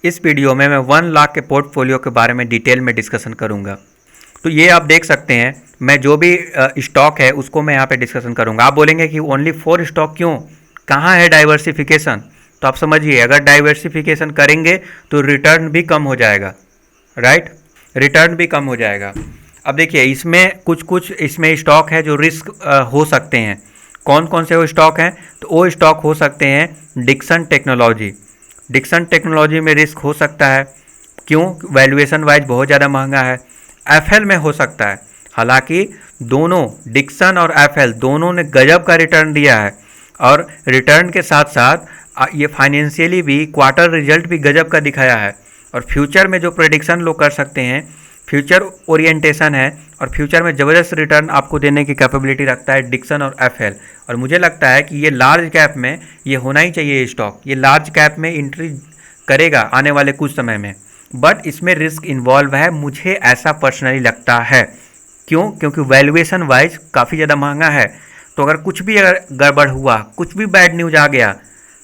इस वीडियो में मैं 1 लाख के पोर्टफोलियो के बारे में डिटेल में डिस्कशन करूंगा। तो ये आप देख सकते हैं, मैं जो भी स्टॉक है उसको मैं यहाँ पे डिस्कशन करूंगा। आप बोलेंगे कि ओनली 4 स्टॉक क्यों, कहाँ है डाइवर्सिफिकेशन? तो आप समझिए, अगर डाइवर्सिफिकेशन करेंगे तो रिटर्न भी कम हो जाएगा, राइट? रिटर्न भी कम हो जाएगा। अब देखिए, इसमें कुछ कुछ इसमें स्टॉक है जो रिस्क हो सकते हैं। कौन कौन से वो स्टॉक हैं? तो वो स्टॉक हो सकते हैं डिक्सन टेक्नोलॉजी। डिक्सन टेक्नोलॉजी में रिस्क हो सकता है। क्यों? वैल्यूएशन वाइज बहुत ज़्यादा महंगा है। एफएल में हो सकता है, हालांकि दोनों डिक्सन और एफएल दोनों ने गजब का रिटर्न दिया है, और रिटर्न के साथ साथ ये फाइनेंशियली भी क्वार्टर रिजल्ट भी गजब का दिखाया है। और फ्यूचर में जो प्रेडिक्शन लोग कर सकते हैं, फ्यूचर ओरिएंटेशन है, और फ्यूचर में ज़बरदस्त रिटर्न आपको देने की कैपेबिलिटी रखता है डिक्सन और एफएल। और मुझे लगता है कि ये लार्ज कैप में ये होना ही चाहिए स्टॉक। ये लार्ज कैप में एंट्री करेगा आने वाले कुछ समय में, बट इसमें रिस्क इन्वॉल्व है, मुझे ऐसा पर्सनली लगता है। क्यों? क्योंकि वैल्यूएशन वाइज काफ़ी ज़्यादा महंगा है। तो अगर गड़बड़ हुआ, कुछ भी बैड न्यूज आ गया,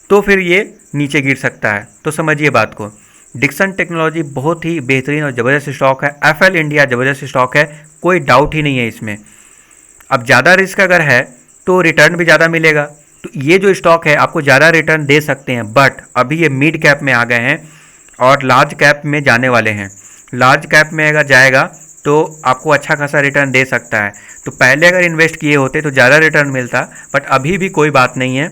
तो फिर ये नीचे गिर सकता है। तो समझिए बात को। डिक्सन टेक्नोलॉजी बहुत ही बेहतरीन और ज़बरदस्त स्टॉक है। एफएल इंडिया ज़बरदस्त स्टॉक है, कोई डाउट ही नहीं है इसमें। अब ज़्यादा रिस्क अगर है तो रिटर्न भी ज़्यादा मिलेगा। तो ये जो स्टॉक है आपको ज़्यादा रिटर्न दे सकते हैं, बट अभी ये मिड कैप में आ गए हैं और लार्ज कैप में जाने वाले हैं। लार्ज कैप में अगर जाएगा तो आपको अच्छा खासा रिटर्न दे सकता है। तो पहले अगर इन्वेस्ट किए होते तो ज़्यादा रिटर्न मिलता, बट अभी भी कोई बात नहीं है,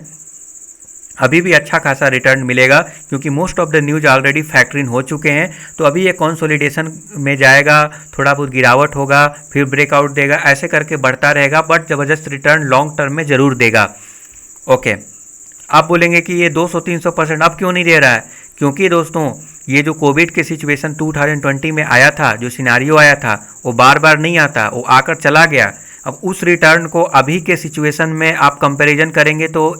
अभी भी अच्छा खासा रिटर्न मिलेगा, क्योंकि most of the news already factor in हो चुके हैं। तो अभी ये कंसोलिडेशन में जाएगा, थोड़ा बहुत गिरावट होगा, फिर ब्रेकआउट देगा, ऐसे करके बढ़ता रहेगा, बट ज़बरदस्त रिटर्न लॉन्ग टर्म में ज़रूर देगा। ओके, आप बोलेंगे कि ये 200-300% अब क्यों नहीं दे रहा है? क्योंकि दोस्तों, ये जो कोविड के सिचुएशन 2020 में आया था, जो सिनारियो आया था, वो बार बार नहीं आता, वो आकर चला गया। अब उस रिटर्न को अभी के सिचुएशन में आप कंपैरिजन करेंगे तो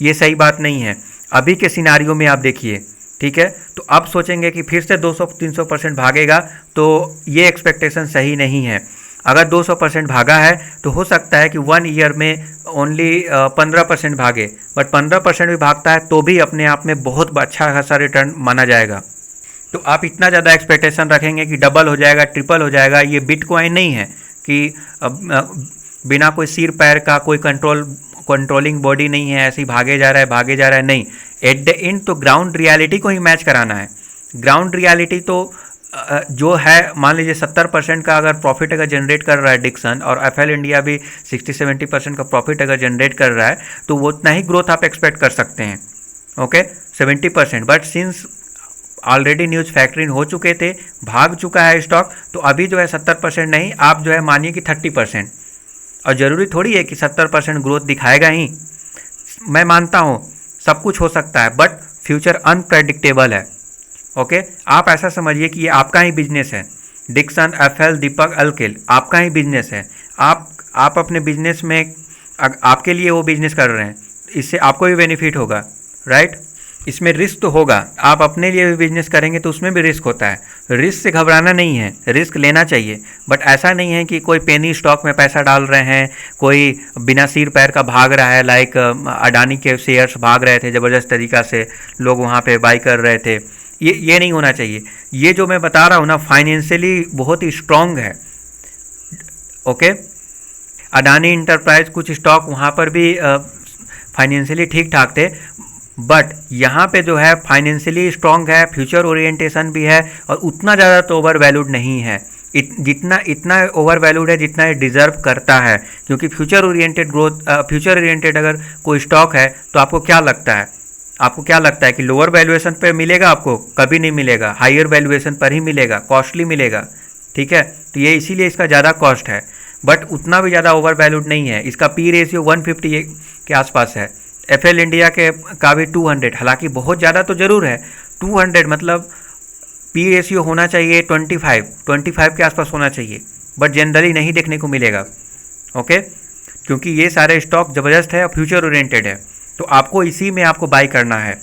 ये सही बात नहीं है। अभी के सिनारियो में आप देखिए, ठीक है? तो अब सोचेंगे कि फिर से 200-300% भागेगा, तो ये एक्सपेक्टेशन सही नहीं है। अगर 200% भागा है तो हो सकता है कि 1 ईयर में ओनली 15% भागे, बट 15% भी भागता है तो भी अपने आप में बहुत अच्छा खासा रिटर्न माना जाएगा। तो आप इतना ज़्यादा एक्सपेक्टेशन रखेंगे कि डबल हो जाएगा, ट्रिपल हो जाएगा, ये बिटकॉइन नहीं है कि बिना कोई सिर पैर का, कोई कंट्रोलिंग बॉडी नहीं है, ऐसे ही भागे जा रहा है, नहीं। एट द एंड तो ग्राउंड रियलिटी को ही मैच कराना है। ग्राउंड रियलिटी तो जो है, मान लीजिए 70% का अगर प्रॉफिट अगर जनरेट कर रहा है डिक्सन, और एफएल इंडिया भी 60-70% का प्रॉफिट अगर जनरेट कर रहा है, तो वो उतना ही ग्रोथ आप एक्सपेक्ट कर सकते हैं। Okay, 70%। But since already news factor in हो चुके थे, भाग चुका है स्टॉक, तो अभी जो है 70% नहीं, आप जो है मानिए कि 30%। और ज़रूरी थोड़ी है कि 70% ग्रोथ दिखाएगा ही। मैं मानता हूँ सब कुछ हो सकता है, बट फ्यूचर अनप्रेडिक्टेबल है। ओके, आप ऐसा समझिए कि ये आपका ही बिजनेस है। डिक्सन, एफएल, दीपक, अल्केल आपका ही बिजनेस है। आप अपने बिजनेस में, आपके लिए वो बिजनेस कर रहे हैं, इससे आपको भी बेनिफिट होगा, राइट? इसमें रिस्क तो होगा, आप अपने लिए भी बिजनेस करेंगे तो उसमें भी रिस्क होता है। रिस्क से घबराना नहीं है, रिस्क लेना चाहिए, बट ऐसा नहीं है कि कोई पेनी स्टॉक में पैसा डाल रहे हैं, कोई बिना सिर पैर का भाग रहा है। लाइक अडानी के शेयर्स भाग रहे थे ज़बरदस्त तरीक़ा से, लोग वहाँ पे बाई कर रहे थे। ये नहीं होना चाहिए। ये जो मैं बता रहा हूँ ना, फाइनेंशियली बहुत ही स्ट्रॉन्ग है। ओके, अडानी इंटरप्राइज कुछ स्टॉक वहाँ पर भी फाइनेंशियली ठीक ठाक थे, बट यहाँ पे जो है फाइनेंशियली स्ट्रॉन्ग है, फ्यूचर ओरिएंटेशन भी है, और उतना ज़्यादा तो ओवर वैल्यूड नहीं है। इतना ओवर वैल्यूड है जितना ये डिज़र्व करता है। क्योंकि फ्यूचर ओरिएंटेड अगर कोई स्टॉक है, तो आपको क्या लगता है कि लोअर वैल्यूएशन पे मिलेगा? आपको कभी नहीं मिलेगा, हायर वैल्यूएशन पर ही मिलेगा, कॉस्टली मिलेगा, ठीक है? तो ये इसीलिए इसका ज़्यादा कॉस्ट है, बट उतना भी ज़्यादा ओवर वैल्यूड नहीं है। इसका पी रेशियो 150 के आसपास है। एफएल इंडिया के का भी 200, हालांकि बहुत ज़्यादा तो ज़रूर है। 200 मतलब पी रेशियो होना चाहिए 25 के आसपास होना चाहिए, बट जनरली नहीं देखने को मिलेगा। ओके, क्योंकि ये सारे स्टॉक ज़बरदस्त है और फ्यूचर ओरिएंटेड है, तो आपको इसी में आपको बाई करना है।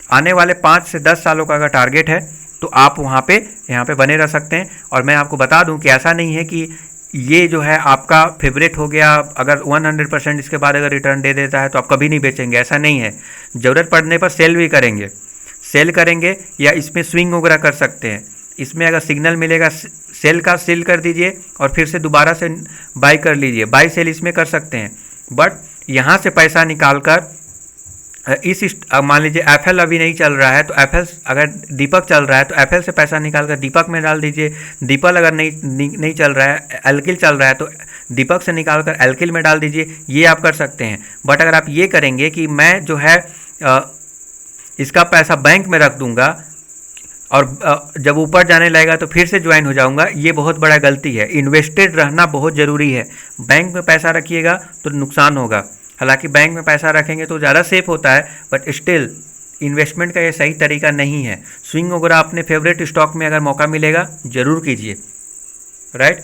आने वाले 5 से 10 सालों का अगर टारगेट है तो आप यहाँ पे बने रह सकते हैं। और मैं आपको बता दूं कि ऐसा नहीं है कि ये जो है आपका फेवरेट हो गया, अगर 100% इसके बाद अगर रिटर्न दे देता है तो आप कभी नहीं बेचेंगे, ऐसा नहीं है। ज़रूरत पड़ने पर सेल भी करेंगे। सेल करेंगे या इसमें स्विंग वगैरह कर सकते हैं। इसमें अगर सिग्नल मिलेगा सेल का, सेल कर दीजिए और फिर से दोबारा से बाई कर लीजिए, बाई सेल इसमें कर सकते हैं। बट यहाँ से पैसा निकाल कर मान लीजिए एफएल अभी नहीं चल रहा है तो एफएल, अगर दीपक चल रहा है तो एफएल से पैसा निकाल कर दीपक में डाल दीजिए। दीपक अगर नहीं चल रहा है, एल्किल चल रहा है तो दीपक से निकाल कर एल्किल में डाल दीजिए। ये आप कर सकते हैं। बट अगर आप ये करेंगे कि मैं जो है इसका पैसा बैंक में रख दूंगा और जब ऊपर जाने लगेगा तो फिर से ज्वाइन हो जाऊंगा, ये बहुत बड़ा गलती है। इन्वेस्टेड रहना बहुत ज़रूरी है। बैंक में पैसा रखिएगा तो नुकसान होगा। हालांकि बैंक में पैसा रखेंगे तो ज़्यादा सेफ होता है, बट स्टिल इन्वेस्टमेंट का ये सही तरीका नहीं है। स्विंग वगैरह अपने फेवरेट स्टॉक में अगर मौका मिलेगा ज़रूर कीजिए, राइट।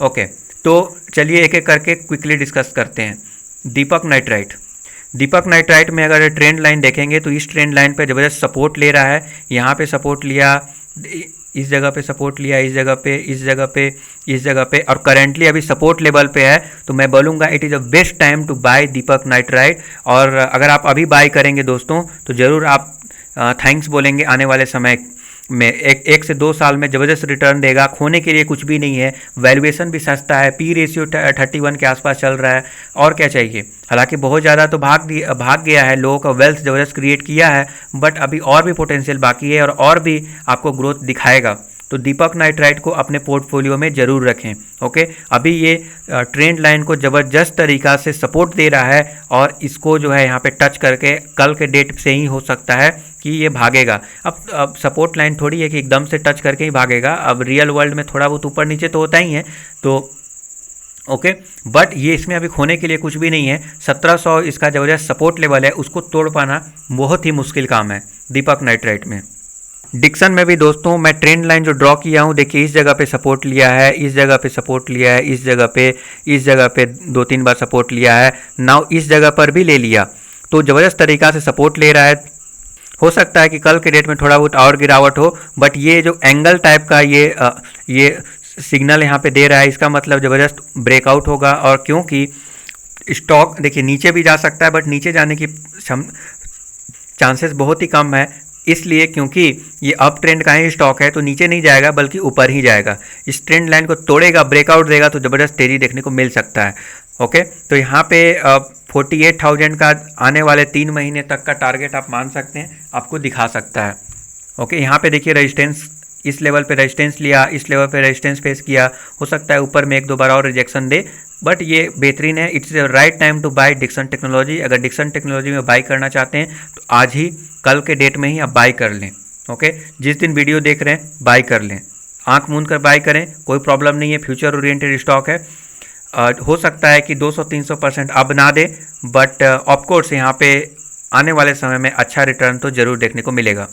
ओके, तो चलिए एक एक करके क्विकली डिस्कस करते हैं। दीपक नाइट्राइट, दीपक नाइट्राइट में अगर ट्रेंड लाइन देखेंगे तो इस ट्रेंड लाइन पे ज़बरदस्त सपोर्ट ले रहा है। यहाँ पे सपोर्ट लिया, इस जगह पे सपोर्ट लिया, इस जगह पे, इस जगह पे, इस जगह पे, और करेंटली अभी सपोर्ट लेवल पे है। तो मैं बोलूँगा it is a best time to buy Deepak nitrite. और अगर आप अभी बाय करेंगे दोस्तों तो ज़रूर आप थैंक्स बोलेंगे आने वाले समय में। एक से 2 साल में ज़बरदस्त रिटर्न देगा। खोने के लिए कुछ भी नहीं है। वैल्यूएशन भी सस्ता है, पी रेशियो 31 के आसपास चल रहा है। और क्या चाहिए। हालांकि बहुत ज़्यादा तो भाग गया है, लोगों का वेल्थ ज़बरदस्त क्रिएट किया है, बट अभी और भी पोटेंशियल बाकी है और भी आपको ग्रोथ दिखाएगा। तो दीपक नाइट्राइट को अपने पोर्टफोलियो में ज़रूर रखें। ओके, अभी ये ट्रेंड लाइन को ज़बरदस्त तरीक़ा से सपोर्ट दे रहा है और इसको जो है यहाँ पे टच करके कल के डेट से ही हो सकता है कि ये भागेगा। अब सपोर्ट लाइन थोड़ी है कि एकदम से टच करके ही भागेगा। अब रियल वर्ल्ड में थोड़ा बहुत ऊपर नीचे तो होता ही है, तो ओके, बट ये इसमें अभी खोने के लिए कुछ भी नहीं है। 1700 इसका ज़बरदस्त सपोर्ट लेवल है, उसको तोड़ पाना बहुत ही मुश्किल काम है दीपक नाइट्राइट में। डिक्सन में भी दोस्तों मैं ट्रेंड लाइन जो ड्रॉ किया हूँ, देखिए इस जगह पे सपोर्ट लिया है, इस जगह पे सपोर्ट लिया है, इस जगह पे 2-3 बार सपोर्ट लिया है। नाउ इस जगह पर भी ले लिया, तो ज़बरदस्त तरीक़ा से सपोर्ट ले रहा है। हो सकता है कि कल के डेट में थोड़ा बहुत और गिरावट हो, बट ये जो एंगल टाइप का ये सिग्नल यहाँ पे दे रहा है, इसका मतलब ज़बरदस्त ब्रेकआउट होगा। और क्योंकि स्टॉक देखिए नीचे भी जा सकता है, बट नीचे जाने की चांसेस बहुत ही कम है, इसलिए क्योंकि ये अप ट्रेंड का ही स्टॉक है, तो नीचे नहीं जाएगा बल्कि ऊपर ही जाएगा। इस ट्रेंड लाइन को तोड़ेगा, ब्रेकआउट देगा तो ज़बरदस्त तेज़ी देखने को मिल सकता है। ओके, तो यहाँ पे 48,000 का आने वाले 3 महीने तक का टारगेट आप मान सकते हैं, आपको दिखा सकता है। ओके, यहाँ पे देखिए रेजिस्टेंस, इस लेवल पे रेजिस्टेंस लिया, इस लेवल पे रेजिस्टेंस फेस किया। हो सकता है ऊपर में 1-2 बार और रिजेक्शन दे, बट ये बेहतरीन है। It's the right time to buy Dixon technology. अगर डिक्सन टेक्नोलॉजी में बाई करना चाहते हैं तो आज ही, कल के डेट में ही आप बाई कर लें। ओके, जिस दिन वीडियो देख रहे हैं बाई कर लें, आंख मूंद कर बाई करें, कोई प्रॉब्लम नहीं है। फ्यूचर ओरिएंटेड स्टॉक है। हो सकता है कि 200-300% अब ना दे, बट ऑफकोर्स यहाँ पे आने वाले समय में अच्छा रिटर्न तो ज़रूर देखने को मिलेगा।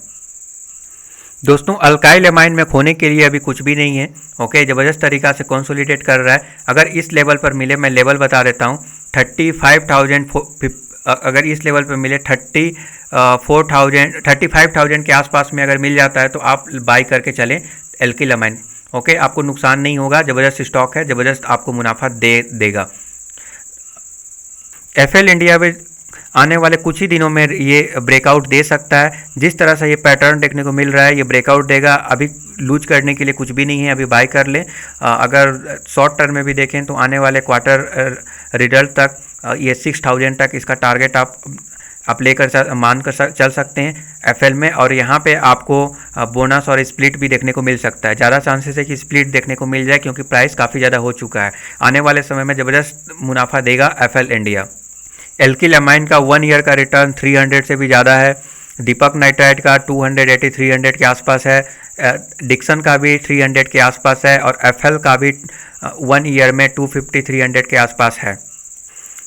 दोस्तों अल्काइल एमाइन में खोने के लिए अभी कुछ भी नहीं है। ओके, ज़बरदस्त तरीक़ा से कंसोलिडेट कर रहा है। अगर इस लेवल पर मिले, मैं लेवल बता देता हूँ, 35,000, अगर इस लेवल पर मिले 35,000 के आसपास में अगर मिल जाता है तो आप बाई करके चलें अल्काइल एमाइन। ओके, आपको नुकसान नहीं होगा, ज़बरदस्त स्टॉक है, ज़बरदस्त आपको मुनाफा देगा। एफएल इंडिया में आने वाले कुछ ही दिनों में ये ब्रेकआउट दे सकता है। जिस तरह से ये पैटर्न देखने को मिल रहा है, ये ब्रेकआउट देगा। अभी लूज करने के लिए कुछ भी नहीं है, अभी बाय कर लें। अगर शॉर्ट टर्म में भी देखें तो आने वाले क्वार्टर रिजल्ट तक ये 6,000 तक इसका टारगेट आप लेकर मान कर चल सकते हैं एफएल में। और यहाँ पे आपको बोनस और स्प्लिट भी देखने को मिल सकता है। ज़्यादा चांसेस है कि स्प्लिट देखने को मिल जाए, क्योंकि प्राइस काफ़ी ज़्यादा हो चुका है। आने वाले समय में ज़बरदस्त मुनाफा देगा एफएल इंडिया। अल्काइल एमाइन का 1 ईयर का रिटर्न 300 से भी ज़्यादा है। दीपक नाइट्राइट का 280-300 के आसपास है। डिक्सन का भी 300 के आसपास है। और एफएल का भी 1 ईयर में 250-300 के आसपास है।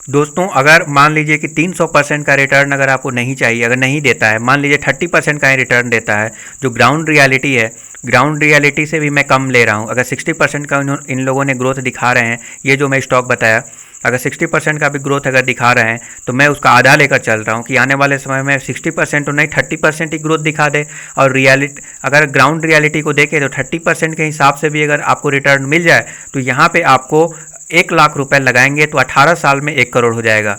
दोस्तों अगर मान लीजिए कि 300% का रिटर्न अगर आपको नहीं चाहिए, अगर नहीं देता है, मान लीजिए 30% का ही रिटर्न देता है, जो ग्राउंड रियलिटी है, ग्राउंड रियलिटी से भी मैं कम ले रहा हूँ। अगर 60% का इन लोगों ने ग्रोथ दिखा रहे हैं, ये जो मैं स्टॉक बताया, अगर 60% का भी ग्रोथ अगर दिखा रहे हैं तो मैं उसका आधा लेकर चल रहा हूँ कि आने वाले समय में 60% तो नहीं, 30% ही ग्रोथ दिखा दे। और रियलिटी, अगर ग्राउंड रियलिटी को देखें तो 30% के हिसाब से भी अगर आपको रिटर्न मिल जाए तो यहाँ पे आपको 1 लाख रुपए लगाएंगे तो 18 साल में 1 करोड़ हो जाएगा।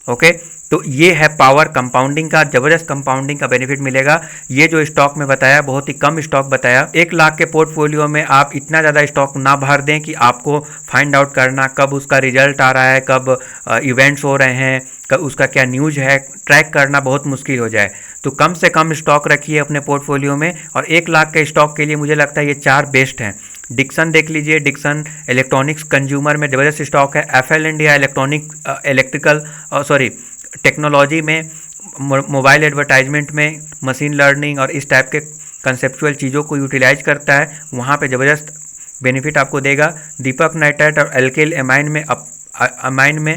ओके, तो ये है पावर कंपाउंडिंग का, ज़बरदस्त कंपाउंडिंग का बेनिफिट मिलेगा। ये जो स्टॉक में बताया बहुत ही कम स्टॉक बताया। 1 लाख के पोर्टफोलियो में आप इतना ज़्यादा स्टॉक ना भर दें कि आपको फाइंड आउट करना कब उसका रिजल्ट आ रहा है, कब इवेंट्स हो रहे हैं, कब उसका क्या न्यूज़ है, ट्रैक करना बहुत मुश्किल हो जाए। तो कम से कम स्टॉक रखिए अपने पोर्टफोलियो में, और 1 लाख के स्टॉक के लिए मुझे लगता है ये 4 बेस्ट हैं। डिक्सन देख लीजिए, डिक्सन इलेक्ट्रॉनिक्स कंज्यूमर में ज़बरदस्त स्टॉक है। एफएल इंडिया टेक्नोलॉजी में, मोबाइल एडवर्टाइजमेंट में, मशीन लर्निंग और इस टाइप के कंसेप्चुअल चीज़ों को यूटिलाइज करता है, वहाँ पे ज़बरदस्त बेनिफिट आपको देगा। दीपक नाइट्राइट और एल्किल अमाइन में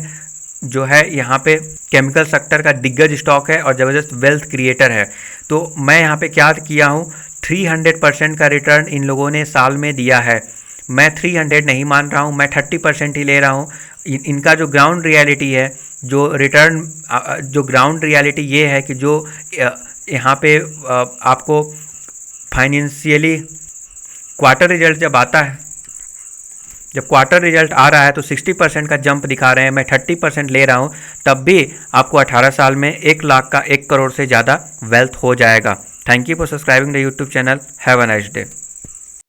जो है यहाँ पे केमिकल सेक्टर का दिग्गज स्टॉक है और ज़बरदस्त वेल्थ क्रिएटर है। तो मैं यहाँ पे क्या किया हूँ, 300% का रिटर्न इन लोगों ने साल में दिया है। मैं 300 नहीं मान रहा हूँ, मैं 30% ही ले रहा हूँ। इनका जो ग्राउंड रियलिटी है, जो ग्राउंड रियलिटी ये है कि जो यहाँ पे आपको फाइनेंशियली क्वार्टर रिजल्ट जब क्वार्टर रिजल्ट आ रहा है तो 60% का जंप दिखा रहे हैं। मैं 30% ले रहा हूँ, तब भी आपको 18 साल में 1 लाख का 1 करोड़ से ज़्यादा वेल्थ हो जाएगा। Thank you for subscribing the YouTube channel. Have a nice day.